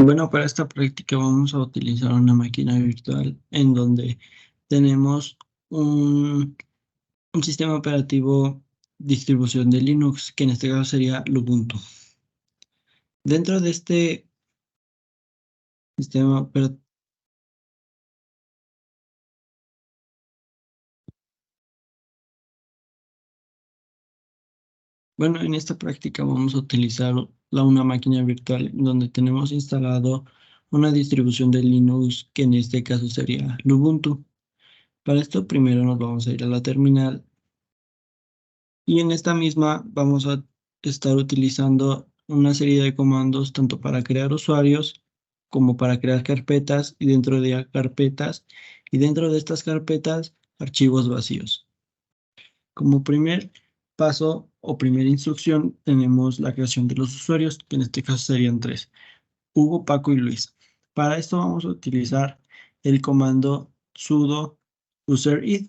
Bueno, para esta práctica vamos a utilizar una máquina virtual en donde tenemos un sistema operativo distribución de Linux, que en este caso sería Ubuntu. Dentro de este sistema operativo, bueno, en esta práctica vamos a utilizar una máquina virtual en donde tenemos instalado una distribución de Linux, que en este caso sería Ubuntu. Para esto primero nos vamos a ir a la terminal. Y en esta misma vamos a estar utilizando una serie de comandos tanto para crear usuarios como para crear carpetas y dentro de estas carpetas archivos vacíos. Como primer paso o primera instrucción tenemos la creación de los usuarios, que en este caso serían tres: Hugo, Paco y Luis. Para esto vamos a utilizar el comando sudo userid.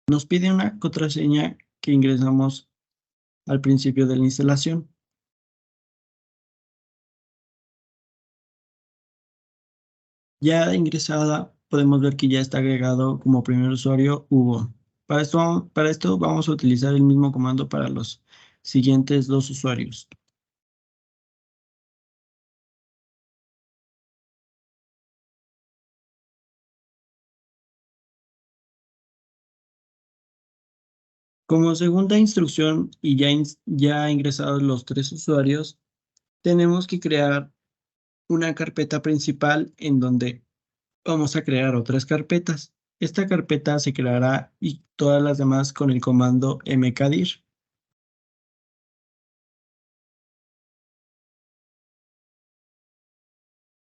Nos pide una contraseña que ingresamos al principio de la instalación. Ya ingresada, podemos ver que ya está agregado como primer usuario Hugo. Para esto vamos a utilizar el mismo comando para los siguientes dos usuarios. Como segunda instrucción y ya ingresados los tres usuarios, tenemos que crear una carpeta principal en donde vamos a crear otras carpetas. Esta carpeta se creará y todas las demás con el comando mkdir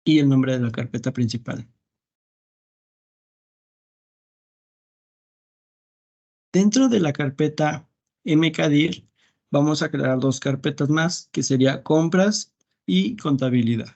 y el nombre de la carpeta principal. Dentro de la carpeta mkdir vamos a crear dos carpetas más, que sería compras y contabilidad.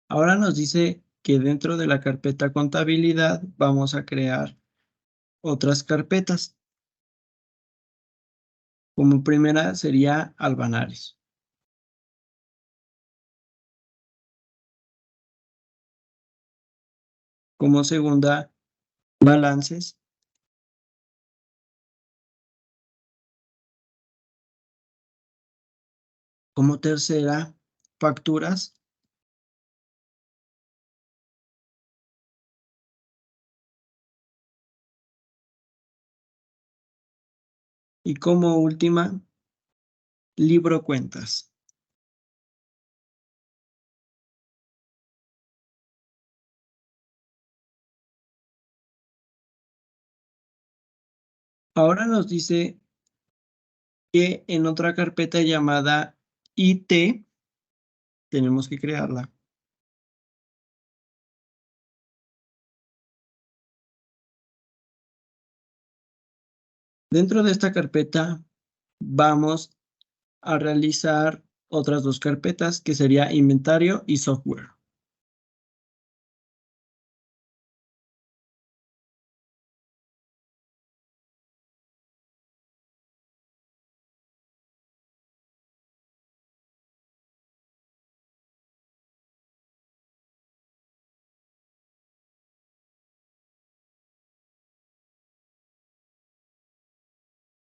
Ahora nos dice que dentro de la carpeta contabilidad vamos a crear otras carpetas. Como primera sería Albanares. Como segunda, balances. Como tercera, facturas. Y como última, libro cuentas. Ahora nos dice que en otra carpeta llamada IT tenemos que crearla. Dentro de esta carpeta vamos a realizar otras dos carpetas, que sería inventario y software.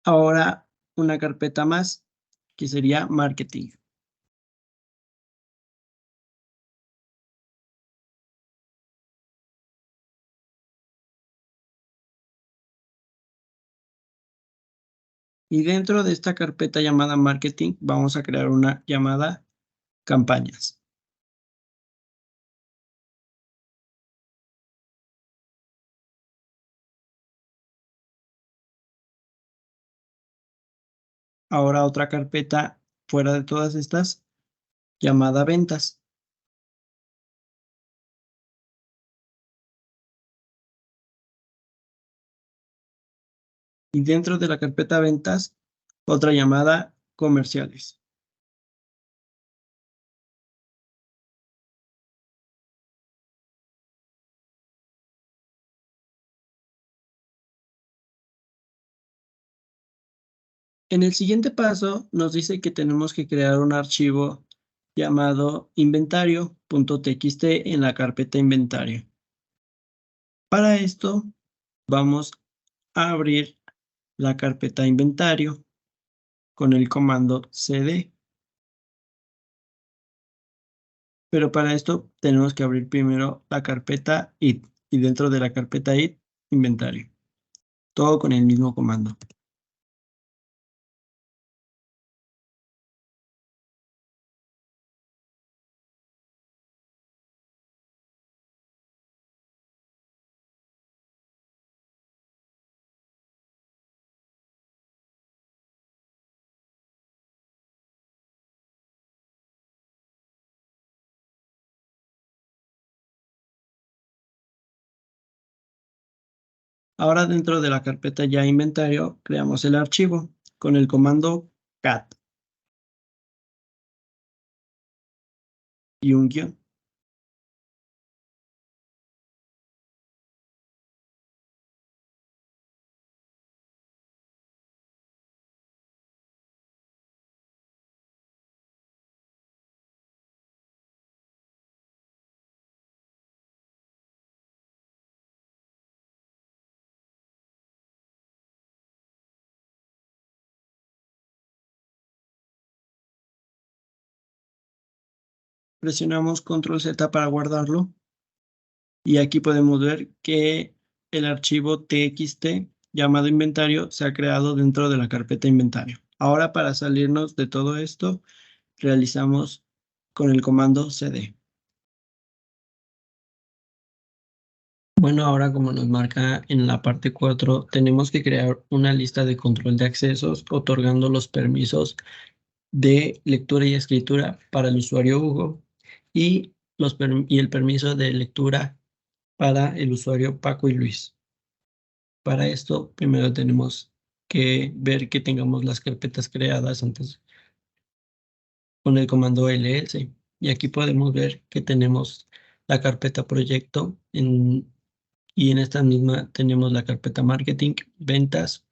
Ahora una carpeta más, que sería marketing. Y dentro de esta carpeta llamada marketing vamos a crear una llamada campañas. Ahora otra carpeta fuera de todas estas, llamada ventas. Y dentro de la carpeta ventas, otra llamada comerciales. En el siguiente paso nos dice que tenemos que crear un archivo llamado inventario.txt en la carpeta inventario. Para esto vamos a abrir la carpeta inventario con el comando cd. Pero para esto tenemos que abrir primero la carpeta it y dentro de la carpeta it inventario. Todo con el mismo comando. Ahora dentro de la carpeta ya inventario creamos el archivo con el comando cat y un guión. Presionamos control Z para guardarlo y aquí podemos ver que el archivo txt llamado inventario se ha creado dentro de la carpeta inventario. Ahora para salirnos de todo esto realizamos con el comando cd. Bueno, ahora como nos marca en la parte 4, tenemos que crear una lista de control de accesos otorgando los permisos de lectura y escritura para el usuario Hugo y, y el permiso de lectura para el usuario Paco y Luis. Para esto, primero tenemos que ver que tengamos las carpetas creadas antes con el comando ls. Y aquí podemos ver que tenemos la carpeta proyecto y en esta misma tenemos la carpeta marketing, ventas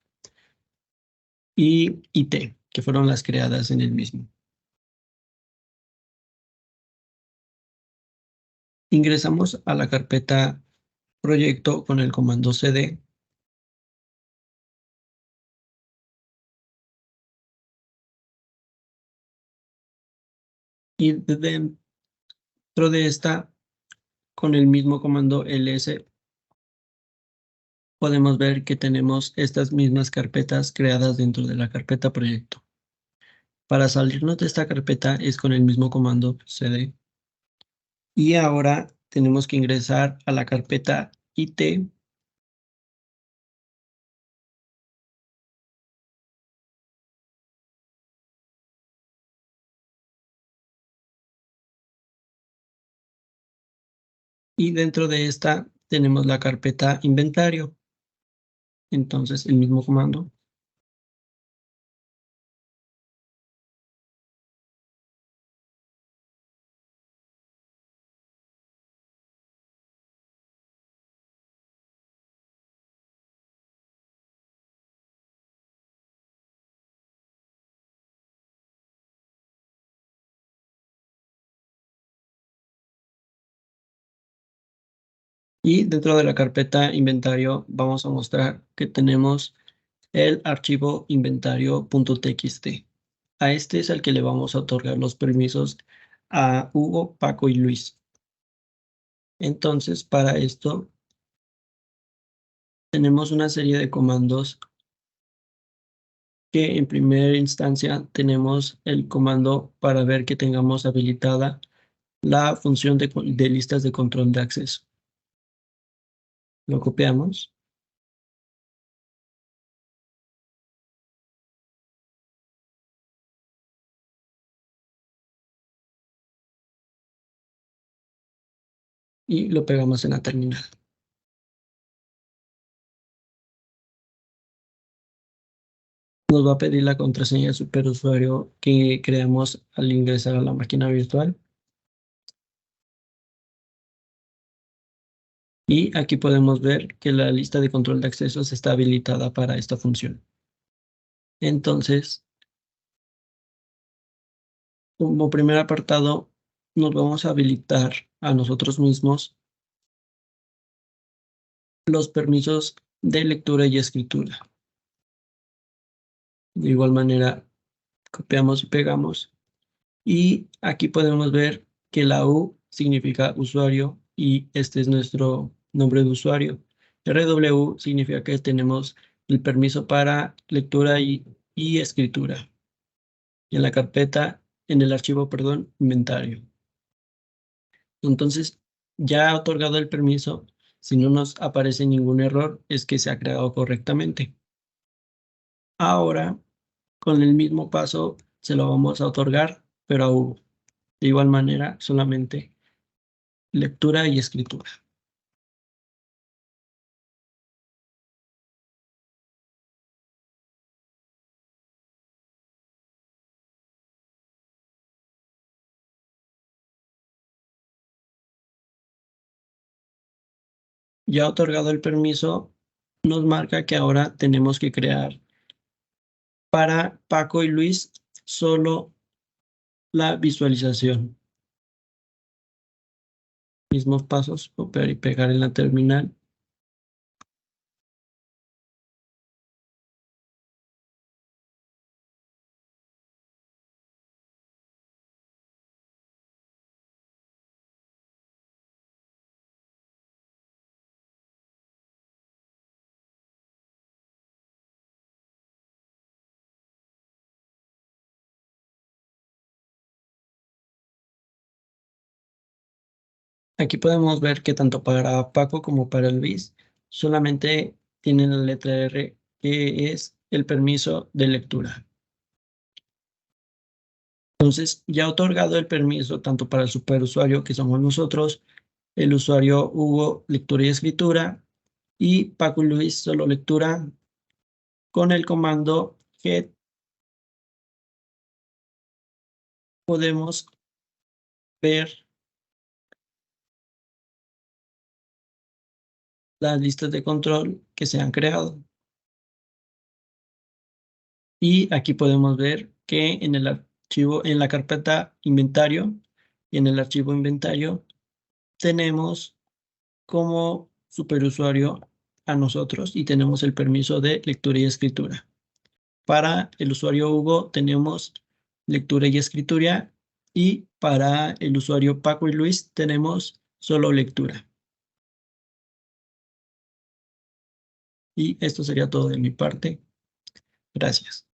y IT, que fueron las creadas en el mismo. Ingresamos a la carpeta proyecto con el comando cd y dentro de esta, con el mismo comando ls, podemos ver que tenemos estas mismas carpetas creadas dentro de la carpeta proyecto. Para salirnos de esta carpeta es con el mismo comando cd. Y ahora tenemos que ingresar a la carpeta IT y dentro de esta tenemos la carpeta inventario. Entonces el mismo comando. Y dentro de la carpeta inventario vamos a mostrar que tenemos el archivo inventario.txt. A este es al que le vamos a otorgar los permisos a Hugo, Paco y Luis. Entonces, para esto tenemos una serie de comandos que en primera instancia tenemos el comando para ver que tengamos habilitada la función de listas de control de acceso. Lo copiamos. y lo pegamos en la terminal. Nos va a pedir la contraseña de superusuario que creamos al ingresar a la máquina virtual. Y aquí podemos ver que la lista de control de accesos está habilitada para esta función. Entonces, como primer apartado, nos vamos a habilitar a nosotros mismos los permisos de lectura y escritura. De igual manera, copiamos y pegamos. Y aquí podemos ver que la U significa usuario y este es nuestro nombre de usuario. RW significa que tenemos el permiso para lectura y escritura. Y en la carpeta, en el archivo, perdón, inventario. Entonces, ya otorgado el permiso, si no nos aparece ningún error, es que se ha creado correctamente. Ahora, con el mismo paso, se lo vamos a otorgar, pero a U. De igual manera, solamente lectura y escritura. Ya otorgado el permiso, nos marca que ahora tenemos que crear para Paco y Luis solo la visualización. Mismos pasos, copiar y pegar en la terminal. Aquí podemos ver que tanto para Paco como para Luis solamente tienen la letra R, que es el permiso de lectura. Entonces, ya otorgado el permiso tanto para el superusuario, que somos nosotros, el usuario Hugo, lectura y escritura, y Paco y Luis, solo lectura, con el comando get podemos ver las listas de control que se han creado. Y aquí podemos ver que en el archivo, en la carpeta inventario y en el archivo inventario tenemos como superusuario a nosotros y tenemos el permiso de lectura y escritura. Para el usuario Hugo tenemos lectura y escritura y para el usuario Paco y Luis tenemos solo lectura. Y esto sería todo de mi parte. Gracias.